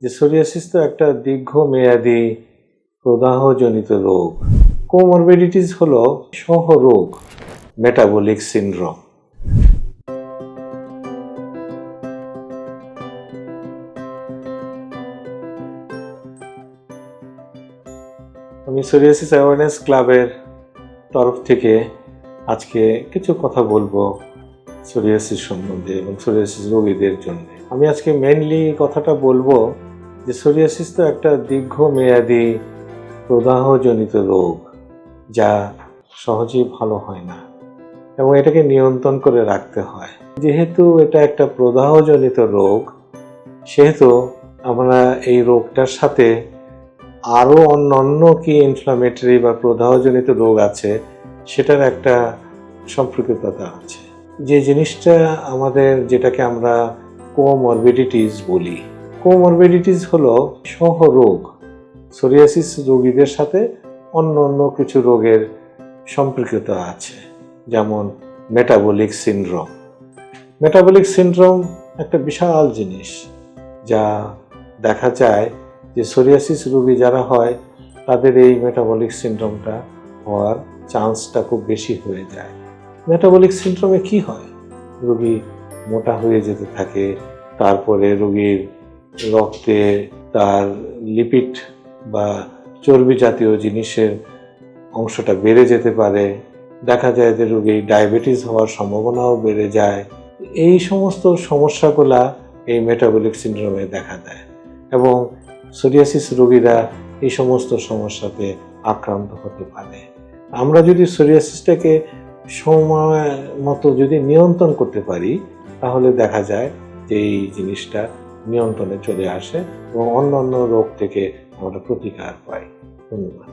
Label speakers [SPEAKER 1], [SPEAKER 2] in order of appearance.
[SPEAKER 1] যে সোরিয়াসিস তো একটা দীর্ঘমেয়াদী প্রদাহজনিত রোগ। কোমরবিডিটিস হলো সহরোগ, মেটাবলিক সিনড্রোম। আমি সোরিয়াসিস অ্যাওয়ারনেস ক্লাবের তরফ থেকে আজকে কিছু কথা বলবো সোরিয়াসিস সম্বন্ধে এবং সোরিয়াসিস রোগীদের জন্য। আমি আজকে মেইনলি কথাটা বলবো যে সোরিয়াসিস তো একটা দীর্ঘমেয়াদী প্রদাহজনিত রোগ, যা সহজেই ভালো হয় না এবং এটাকে নিয়ন্ত্রণ করে রাখতে হয়। যেহেতু এটা একটা প্রদাহজনিত রোগ, সেহেতু আমরা এই রোগটার সাথে আরও অন্যান্য কি ইনফ্লামেটরি বা প্রদাহজনিত রোগ আছে সেটার একটা সম্পর্কিততা আছে। যে জিনিসটা যেটাকে আমরা কোমরবিডিটিস বলি। কোমরবিডিটিস হলো সহরোগ, সোরিয়াসিস রোগীদের সাথে অন্য কিছু রোগের সম্পর্কিততা আছে, যেমন মেটাবলিক সিনড্রোম। মেটাবলিক সিনড্রোম একটা বিশাল জিনিস, যা দেখা যায় যে সোরিয়াসিস রোগী যারা হয় তাদের এই মেটাবলিক সিনড্রোমটা হওয়ার চান্সটা খুব বেশি হয়ে যায়। মেটাবলিক সিনড্রোমে কি হয়? রোগী মোটা হয়ে যেতে থাকে, তারপরে রোগীর রক্তে তার লিপিড বা চর্বি জাতীয় জিনিসের অংশটা বেড়ে যেতে পারে। দেখা যায় যে রোগী ডায়াবেটিস হওয়ার সম্ভাবনাও বেড়ে যায়। এই সমস্ত সমস্যাগুলা এই মেটাবলিক সিনড্রোমে দেখা দেয় এবং সোরিয়াসিস রোগীরা এই সমস্ত সমস্যাতে আক্রান্ত হতে পারে। আমরা যদি সোরিয়াসিসটাকে সময় মতো যদি নিয়ন্ত্রণ করতে পারি, তাহলে দেখা যায় যে এই জিনিসটা নিয়ন্ত্রণে চলে আসে এবং অন্যান্য রোগ থেকে আমরা প্রতিকার পাই। ধন্যবাদ।